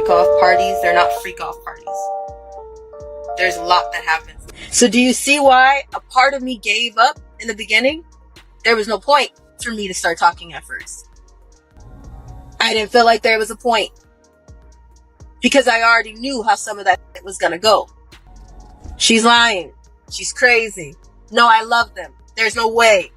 freak-off parties, they're not freak-off parties. There's a lot that happens. So do you see why a part of me gave up in the beginning? There was no point for me to start talking at first. I didn't feel like there was a point. Because I already knew how some of that was gonna go. She's lying. She's crazy. No, I love them. There's no way.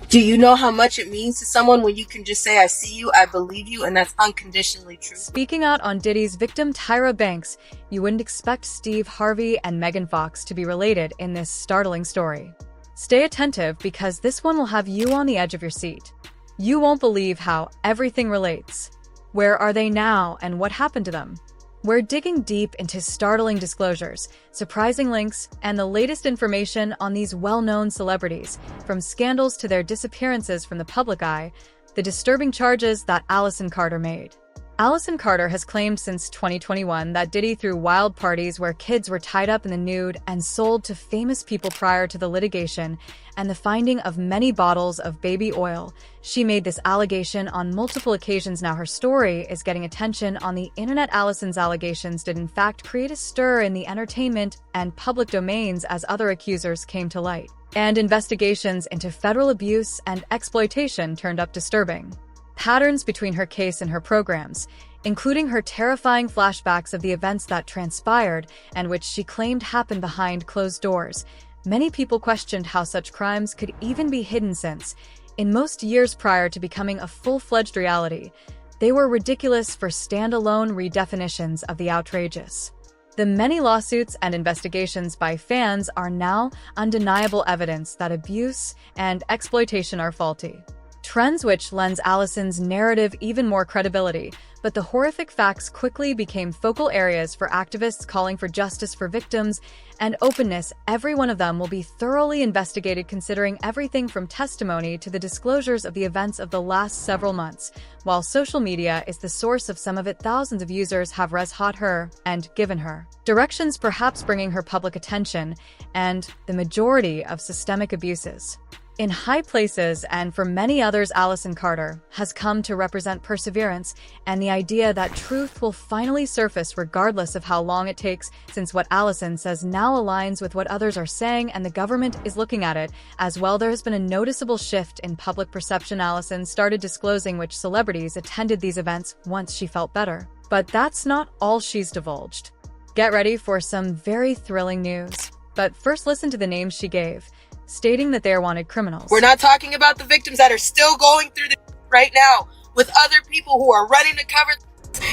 Do you know how much it means to someone when you can just say, I see you, I believe you, and that's unconditionally true? Speaking out on Diddy's victim Tyra Banks, you wouldn't expect Steve Harvey and Megan Fox to be related in this startling story. Stay attentive because this one will have you on the edge of your seat. You won't believe how everything relates. Where are they now and what happened to them? We're digging deep into startling disclosures, surprising links, and the latest information on these well-known celebrities, from scandals to their disappearances from the public eye, the disturbing charges that Allison Carter made. Allison Carter has claimed since 2021 that Diddy threw wild parties where kids were tied up in the nude and sold to famous people prior to the litigation and the finding of many bottles of baby oil. She made this allegation on multiple occasions. Now her story is getting attention on the internet. Allison's allegations did in fact create a stir in the entertainment and public domains as other accusers came to light. And investigations into federal abuse and exploitation turned up disturbing patterns between her case and her programs, including her terrifying flashbacks of the events that transpired and which she claimed happened behind closed doors. Many people questioned how such crimes could even be hidden since, in most years prior to becoming a full-fledged reality, they were ridiculous for standalone redefinitions of the outrageous. The many lawsuits and investigations by fans are now undeniable evidence that abuse and exploitation are faulty. Trends which lends Allison's narrative even more credibility, but the horrific facts quickly became focal areas for activists calling for justice for victims and openness. Every one of them will be thoroughly investigated, considering everything from testimony to the disclosures of the events of the last several months. While social media is the source of some of it, thousands of users have res-hot her and given her directions, perhaps bringing her public attention and the majority of systemic abuses in high places. And for many others, Allison Carter has come to represent perseverance and the idea that truth will finally surface regardless of how long it takes, since what Allison says now aligns with what others are saying and the government is looking at it as well. There has been a noticeable shift in public perception. Allison started disclosing which celebrities attended these events once she felt better. But that's not all she's divulged. Get ready for some very thrilling news. But first, listen to the names she gave, stating that they are wanted criminals. We're not talking about the victims that are still going through this right now with other people who are running to cover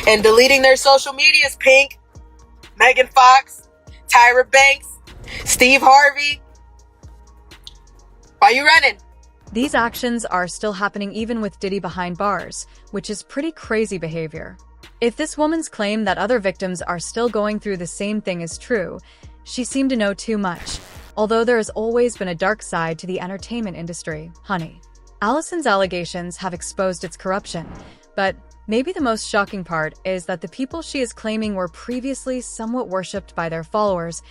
and deleting their social medias. Pink, Megan Fox, Tyra Banks, Steve Harvey. Why are you running? These actions are still happening even with Diddy behind bars, which is pretty crazy behavior. If this woman's claim that other victims are still going through the same thing is true, she seemed to know too much. Although there has always been a dark side to the entertainment industry, honey. Allison's allegations have exposed its corruption, but maybe the most shocking part is that the people she is claiming were previously somewhat worshipped by their followers.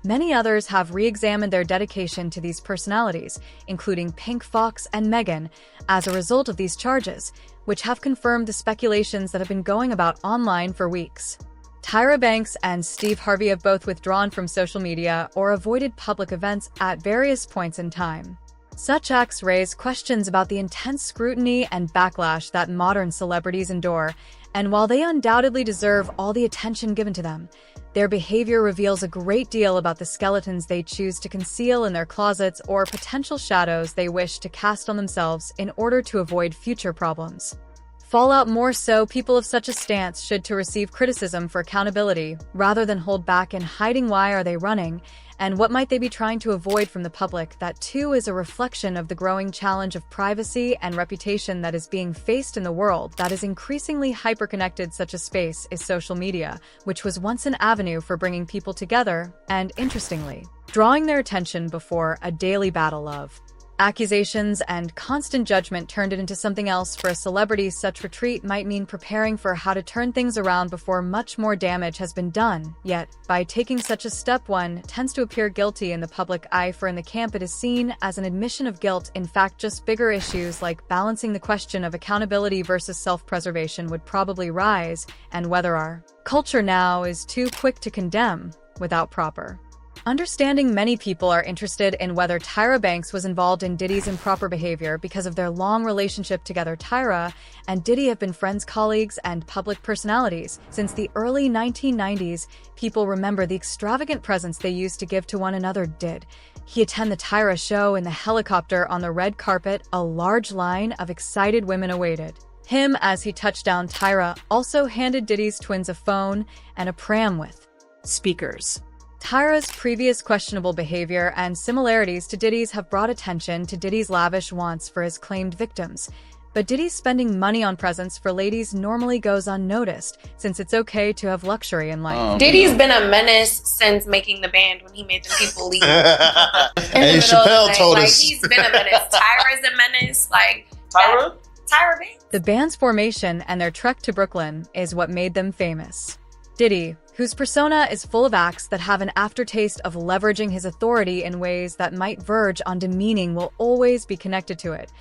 Many others have re-examined their dedication to these personalities, including Pink, Fox, and Megan, as a result of these charges, which have confirmed the speculations that have been going about online for weeks. Tyra Banks and Steve Harvey have both withdrawn from social media or avoided public events at various points in time. Such acts raise questions about the intense scrutiny and backlash that modern celebrities endure, and while they undoubtedly deserve all the attention given to them, their behavior reveals a great deal about the skeletons they choose to conceal in their closets or potential shadows they wish to cast on themselves in order to avoid future problems. Fallout. More so, people of such a stance should to receive criticism for accountability rather than hold back in hiding. Why are they running, and what might they be trying to avoid from the public? That too is a reflection of the growing challenge of privacy and reputation that is being faced in the world that is increasingly hyperconnected. Such a space is social media, which was once an avenue for bringing people together and, interestingly, drawing their attention before a daily battle of Accusations and constant judgment turned it into something else. For a celebrity, such retreat might mean preparing for how to turn things around before much more damage has been done. Yet, by taking such a step, one tends to appear guilty in the public eye, for in the camp it is seen as an admission of guilt. In fact, just bigger issues like balancing the question of accountability versus self-preservation would probably rise, and whether our culture now is too quick to condemn without proper understanding. Many people are interested in whether Tyra Banks was involved in Diddy's improper behavior because of their long relationship together. Tyra and Diddy have been friends, colleagues, and public personalities since the early 1990s. People remember the extravagant presents they used to give to one another. Did he attend the Tyra show in the helicopter on the red carpet? A large line of excited women awaited him as he touched down. Tyra also handed Diddy's twins a phone and a pram with speakers. Tyra's previous questionable behavior and similarities to Diddy's have brought attention to Diddy's lavish wants for his claimed victims. But Diddy's spending money on presents for ladies normally goes unnoticed, since it's okay to have luxury in life. Diddy's been a menace since making the band, when he made the people leave. And Chappelle told us. He's been a menace. Tyra's a menace. Tyra Banks. The band's formation and their trek to Brooklyn is what made them famous. Diddy, whose persona is full of acts that have an aftertaste of leveraging his authority in ways that might verge on demeaning, will always be connected to it.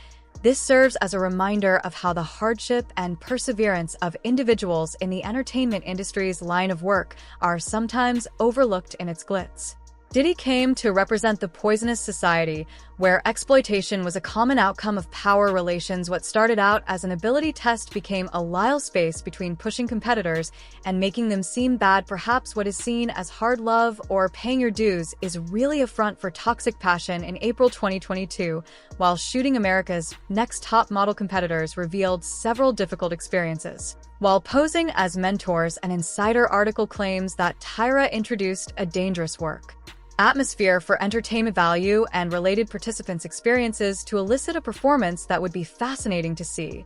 This serves as a reminder of how the hardship and perseverance of individuals in the entertainment industry's line of work are sometimes overlooked in its glitz. Diddy came to represent the poisonous society, where exploitation was a common outcome of power relations. What started out as an ability test became a lile space between pushing competitors and making them seem bad. Perhaps what is seen as hard love or paying your dues is really a front for toxic passion. In April 2022, while shooting America's Next Top Model, competitors revealed several difficult experiences. While posing as mentors, an insider article claims that Tyra introduced a dangerous work atmosphere for entertainment value and related participants' experiences to elicit a performance that would be fascinating to see.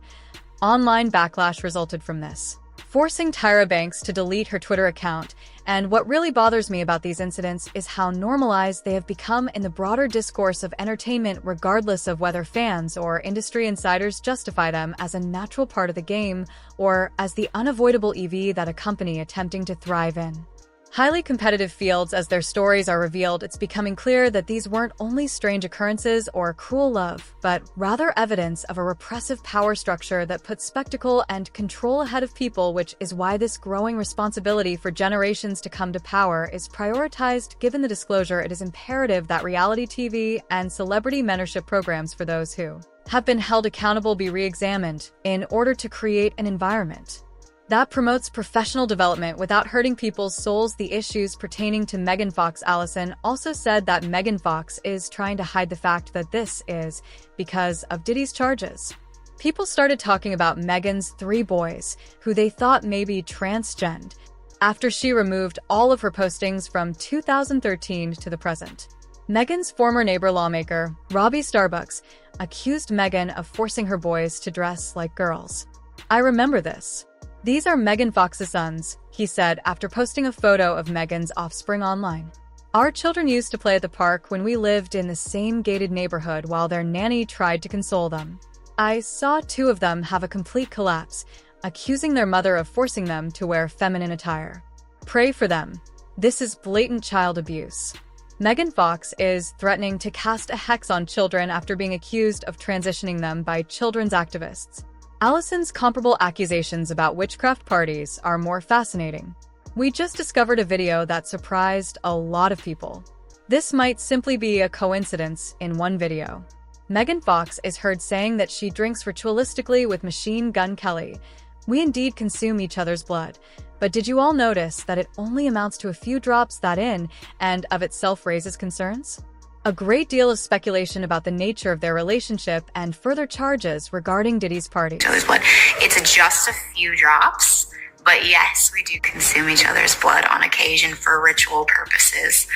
Online backlash resulted from this, forcing Tyra Banks to delete her Twitter account. And what really bothers me about these incidents is how normalized they have become in the broader discourse of entertainment, regardless of whether fans or industry insiders justify them as a natural part of the game or as the unavoidable EV that a company attempting to thrive in highly competitive fields. As their stories are revealed, it's becoming clear that these weren't only strange occurrences or cruel love, but rather evidence of a repressive power structure that puts spectacle and control ahead of people, which is why this growing responsibility for generations to come to power is prioritized. Given the disclosure, it is imperative that reality TV and celebrity mentorship programs for those who have been held accountable be re-examined in order to create an environment that promotes professional development without hurting people's souls. The issues pertaining to Megan Fox. Allison also said that Megan Fox is trying to hide the fact that this is because of Diddy's charges. People started talking about Megan's 3 boys, who they thought may be transgender, after she removed all of her postings from 2013 to the present. Megan's former neighbor lawmaker, Robbie Starbucks, accused Megan of forcing her boys to dress like girls. "I remember this. These are Megan Fox's sons," he said after posting a photo of Megan's offspring online. "Our children used to play at the park when we lived in the same gated neighborhood while their nanny tried to console them. I saw 2 of them have a complete collapse, accusing their mother of forcing them to wear feminine attire. Pray for them. This is blatant child abuse." Megan Fox is threatening to cast a hex on children after being accused of transitioning them by children's activists. Allison's comparable accusations about witchcraft parties are more fascinating. "We just discovered a video that surprised a lot of people. This might simply be a coincidence in one video. Megan Fox is heard saying that she drinks ritualistically with Machine Gun Kelly. We indeed consume each other's blood. But did you all notice that it only amounts to a few drops? That in and of itself raises concerns. A great deal of speculation about the nature of their relationship and further charges regarding Diddy's party. It's just a few drops, but yes, we do consume each other's blood on occasion for ritual purposes."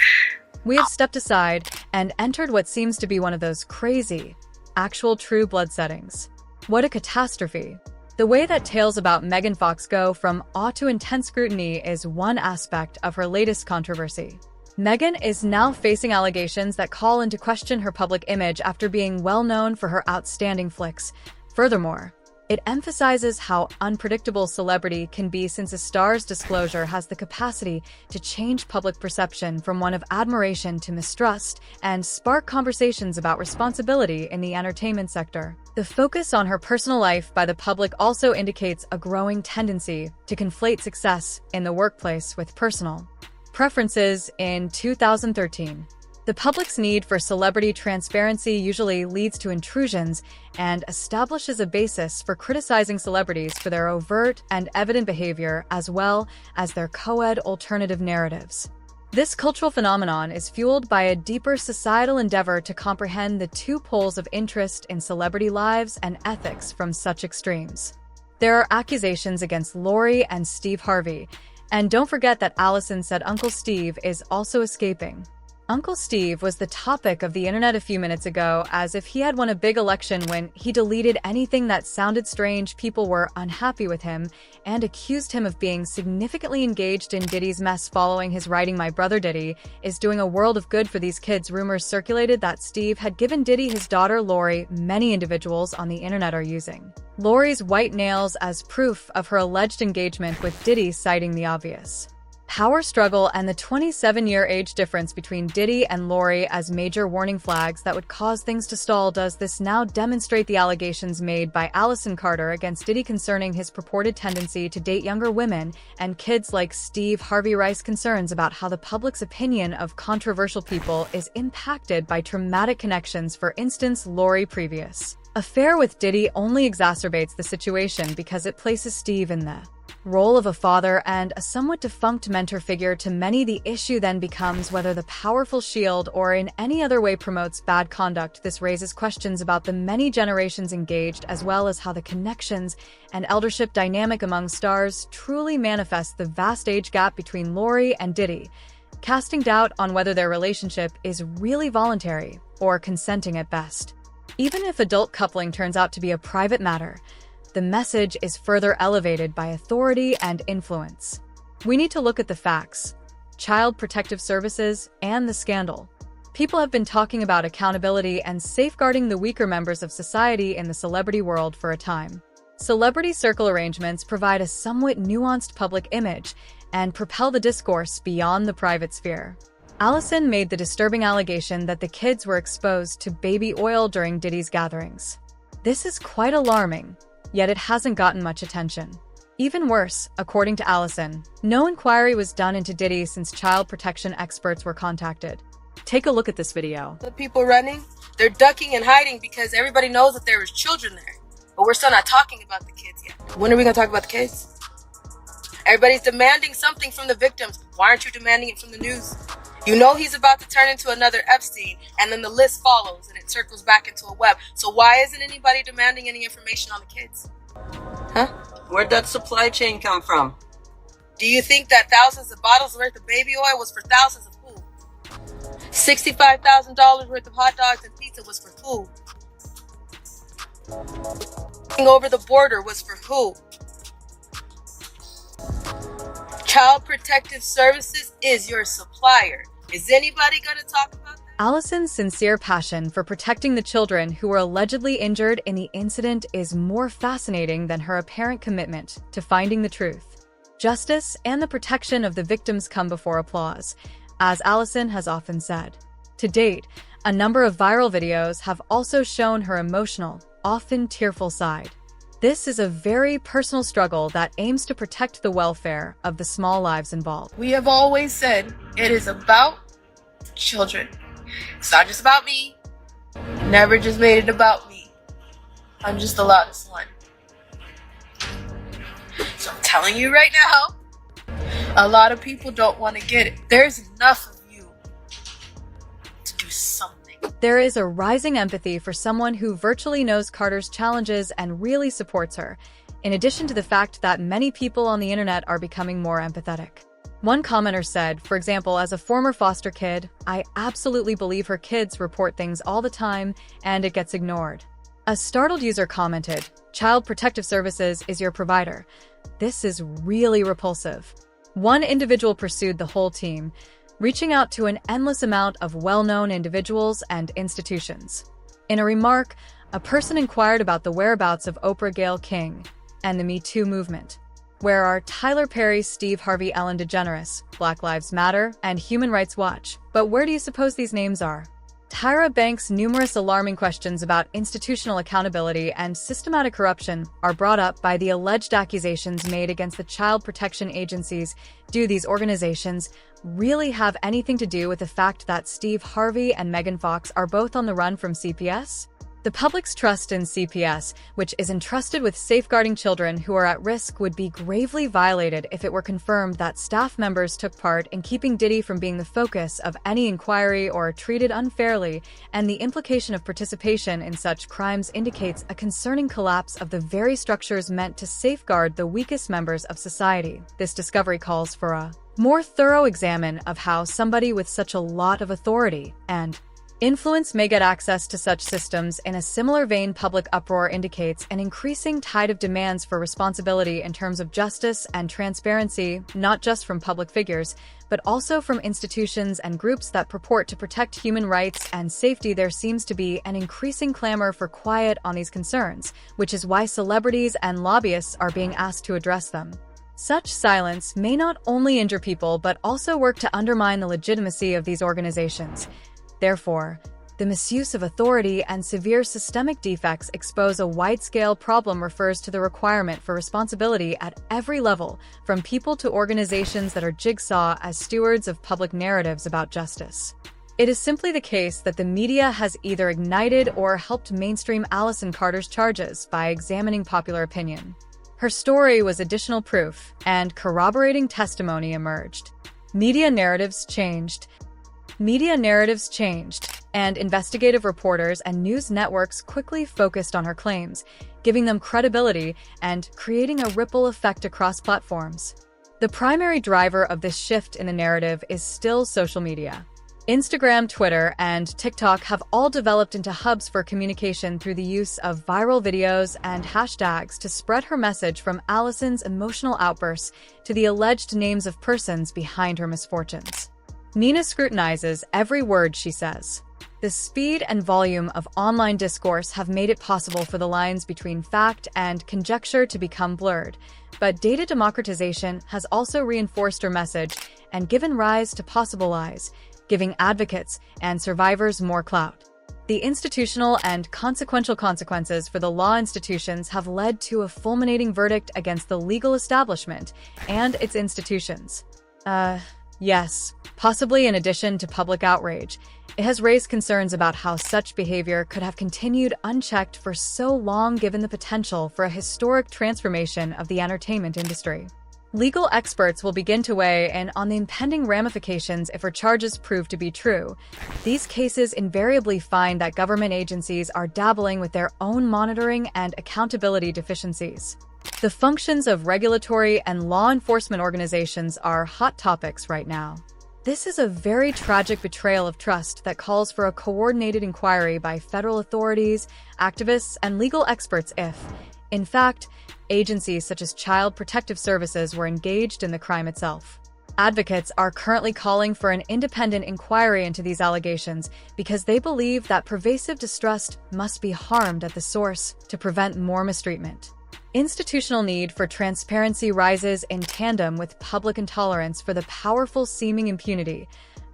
We have stepped aside and entered what seems to be one of those crazy, actual true blood settings. What a catastrophe. The way that tales about Megan Fox go from awe to intense scrutiny is one aspect of her latest controversy. Meghan is now facing allegations that call into question her public image after being well known for her outstanding flicks. Furthermore, it emphasizes how unpredictable celebrity can be, since a star's disclosure has the capacity to change public perception from one of admiration to mistrust and spark conversations about responsibility in the entertainment sector. The focus on her personal life by the public also indicates a growing tendency to conflate success in the workplace with personal preferences. In 2013, the public's need for celebrity transparency usually leads to intrusions and establishes a basis for criticizing celebrities for their overt and evident behavior, as well as their co-ed alternative narratives. This cultural phenomenon is fueled by a deeper societal endeavor to comprehend the two poles of interest in celebrity lives and ethics from such extremes. There are accusations against Lori and Steve Harvey, and don't forget that Allison said Uncle Steve is also escaping. Uncle Steve was the topic of the internet a few minutes ago, as if he had won a big election when he deleted anything that sounded strange. People were unhappy with him and accused him of being significantly engaged in Diddy's mess following his writing. My brother Diddy is doing a world of good for these kids. Rumors circulated that Steve had given Diddy his daughter Lori. Many individuals on the internet are using Lori's white nails as proof of her alleged engagement with Diddy, citing the obvious power struggle and the 27-year age difference between Diddy and Lori as major warning flags that would cause things to stall. Does this now demonstrate the allegations made by Allison Carter against Diddy concerning his purported tendency to date younger women and kids like Steve Harvey raise concerns about how the public's opinion of controversial people is impacted by traumatic connections? For instance, Lori's previous affair with Diddy only exacerbates the situation because it places Steve in the role of a father and a somewhat defunct mentor figure to many. The issue then becomes whether the powerful shield or in any other way promotes bad conduct. This raises questions about the many generations engaged, as well as how the connections and eldership dynamic among stars truly manifest the vast age gap between Lori and Diddy, casting doubt on whether their relationship is really voluntary or consenting at best. Even if adult coupling turns out to be a private matter, the message is further elevated by authority and influence. We need to look at the facts, Child Protective Services, and the scandal. People have been talking about accountability and safeguarding the weaker members of society in the celebrity world for a time. Celebrity circle arrangements provide a somewhat nuanced public image and propel the discourse beyond the private sphere. Allison made the disturbing allegation that the kids were exposed to baby oil during Diddy's gatherings. This is quite alarming, yet it hasn't gotten much attention. Even worse, according to Allison, no inquiry was done into Diddy since child protection experts were contacted. Take a look at this video. The people running, they're ducking and hiding because everybody knows that there was children there. But we're still not talking about the kids yet. When are we going to talk about the kids? Everybody's demanding something from the victims. Why aren't you demanding it from the news? You know he's about to turn into another Epstein, and then the list follows and it circles back into a web. So why isn't anybody demanding any information on the kids? Huh? Where'd that supply chain come from? Do you think that thousands of bottles worth of baby oil was for thousands of who? $65,000 worth of hot dogs and pizza was for who? Over the border was for who? Child Protective Services is your supplier. Is anybody going to talk about that? Allison's sincere passion for protecting the children who were allegedly injured in the incident is more fascinating than her apparent commitment to finding the truth. Justice and the protection of the victims come before applause, as Allison has often said. To date, a number of viral videos have also shown her emotional, often tearful side. This is a very personal struggle that aims to protect the welfare of the small lives involved. We have always said it is about the children. It's not just about me. Never just made it about me. I'm just the loudest one. So I'm telling you right now, a lot of people don't want to get it. There's enough of you to do something. There is a rising empathy for someone who virtually knows Carter's challenges and really supports her, in addition to the fact that many people on the internet are becoming more empathetic. One commenter said, for example, as a former foster kid, I absolutely believe her kids report things all the time and it gets ignored. A startled user commented, Child Protective Services is your provider. This is really repulsive. One individual pursued the whole team. reaching out to an endless amount of well-known individuals and institutions. In a remark, a person inquired about the whereabouts of Oprah Gayle King and the Me Too movement. Where are Tyler Perry, Steve Harvey, Ellen DeGeneres, Black Lives Matter, and Human Rights Watch? But where do you suppose these names are? Tyra Banks' numerous alarming questions about institutional accountability and systematic corruption are brought up by the alleged accusations made against the child protection agencies. Do these organizations really have anything to do with the fact that Steve Harvey and Megan Fox are both on the run from CPS? The public's trust in CPS, which is entrusted with safeguarding children who are at risk, would be gravely violated if it were confirmed that staff members took part in keeping Diddy from being the focus of any inquiry or treated unfairly, and the implication of participation in such crimes indicates a concerning collapse of the very structures meant to safeguard the weakest members of society. This discovery calls for a more thorough examine of how somebody with such a lot of authority and influence may get access to such systems. In a similar vein, public uproar indicates an increasing tide of demands for responsibility in terms of justice and transparency, not just from public figures, but also from institutions and groups that purport to protect human rights and safety. There seems to be an increasing clamor for quiet on these concerns, which is why celebrities and lobbyists are being asked to address them. Such silence may not only injure people but also work to undermine the legitimacy of these organizations. Therefore, the misuse of authority and severe systemic defects expose a wide-scale problem. Refers to the requirement for responsibility at every level, from people to organizations that are jigsaw as stewards of public narratives about justice. It is simply the case that the media has either ignited or helped mainstream Allison Carter's charges by examining popular opinion. Her story was additional proof, and corroborating testimony emerged. Media narratives changed, and investigative reporters and news networks quickly focused on her claims, giving them credibility and creating a ripple effect across platforms. The primary driver of this shift in the narrative is still social media. Instagram, Twitter, and TikTok have all developed into hubs for communication through the use of viral videos and hashtags to spread her message, from Allison's emotional outbursts to the alleged names of persons behind her misfortunes. Nina scrutinizes every word she says. The speed and volume of online discourse have made it possible for the lines between fact and conjecture to become blurred, but data democratization has also reinforced her message and given rise to possible lies, giving advocates and survivors more clout. The institutional and consequential consequences for the law institutions have led to a fulminating verdict against the legal establishment and its institutions. Yes, possibly in addition to public outrage, it has raised concerns about how such behavior could have continued unchecked for so long, given the potential for a historic transformation of the entertainment industry. Legal experts will begin to weigh in on the impending ramifications if her charges prove to be true. These cases invariably find that government agencies are dabbling with their own monitoring and accountability deficiencies. The functions of regulatory and law enforcement organizations are hot topics right now. This is a very tragic betrayal of trust that calls for a coordinated inquiry by federal authorities, activists, and legal experts if, in fact, agencies such as Child Protective Services were engaged in the crime itself. Advocates are currently calling for an independent inquiry into these allegations because they believe that pervasive distrust must be harmed at the source to prevent more mistreatment. Institutional need for transparency rises in tandem with public intolerance for the powerful seeming impunity.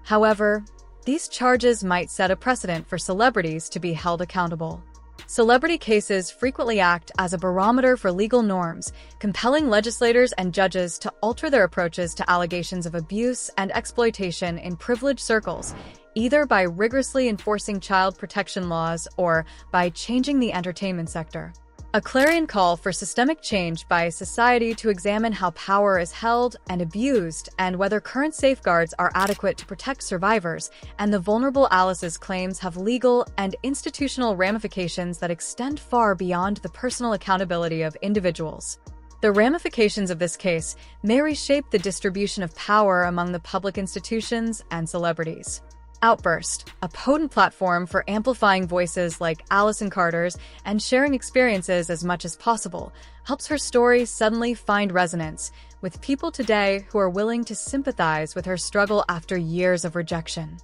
However, these charges might set a precedent for celebrities to be held accountable. Celebrity cases frequently act as a barometer for legal norms, compelling legislators and judges to alter their approaches to allegations of abuse and exploitation in privileged circles, either by rigorously enforcing child protection laws or by changing the entertainment sector. A clarion call for systemic change by society to examine how power is held and abused and whether current safeguards are adequate to protect survivors, and the vulnerable. Alice's claims have legal and institutional ramifications that extend far beyond the personal accountability of individuals. The ramifications of this case may reshape the distribution of power among the public institutions and celebrities. Outburst, a potent platform for amplifying voices like Allison Carter's and sharing experiences as much as possible, helps her story suddenly find resonance with people today who are willing to sympathize with her struggle after years of rejection.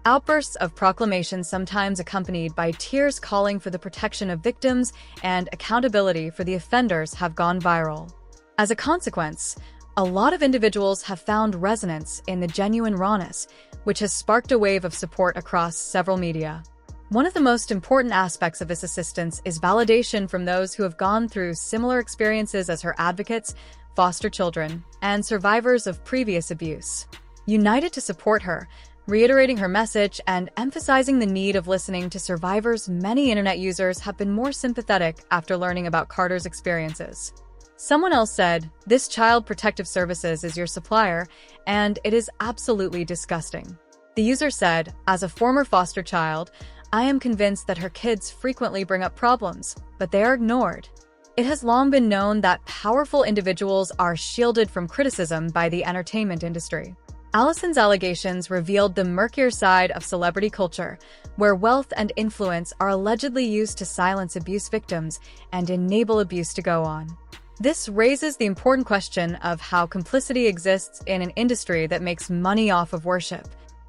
Outbursts of proclamation, sometimes accompanied by tears calling for the protection of victims and accountability for the offenders, have gone viral. As a consequence, a lot of individuals have found resonance in the genuine rawness, which has sparked a wave of support across several media. One of the most important aspects of this assistance is validation from those who have gone through similar experiences as her advocates, foster children, and survivors of previous abuse. United to support her, reiterating her message and emphasizing the need of listening to survivors, many internet users have been more sympathetic after learning about Carter's experiences. Someone else said, "This Child Protective Services is your supplier, and it is absolutely disgusting." The user said, "As a former foster child, I am convinced that her kids frequently bring up problems, but they are ignored." It has long been known that powerful individuals are shielded from criticism by the entertainment industry. Allison's allegations revealed the murkier side of celebrity culture, where wealth and influence are allegedly used to silence abuse victims and enable abuse to go on. This raises the important question of how complicity exists in an industry that makes money off of worship.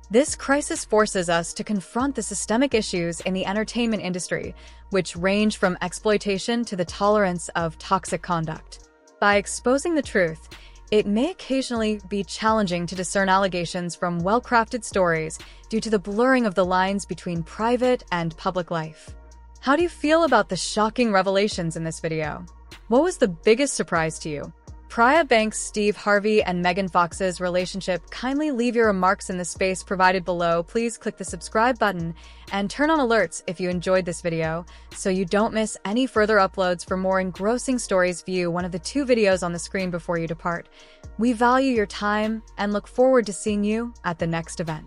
This crisis forces us to confront the systemic issues in the entertainment industry, which range from exploitation to the tolerance of toxic conduct. By exposing the truth, it may occasionally be challenging to discern allegations from well-crafted stories due to the blurring of the lines between private and public life. How do you feel about the shocking revelations in this video? What was the biggest surprise to you? Tyra Banks, Steve Harvey, and Megan Fox's relationship? Kindly leave your remarks in the space provided below. Please click the subscribe button and turn on alerts if you enjoyed this video so you don't miss any further uploads. For more engrossing stories, view one of the 2 videos on the screen before you depart. We value your time and look forward to seeing you at the next event.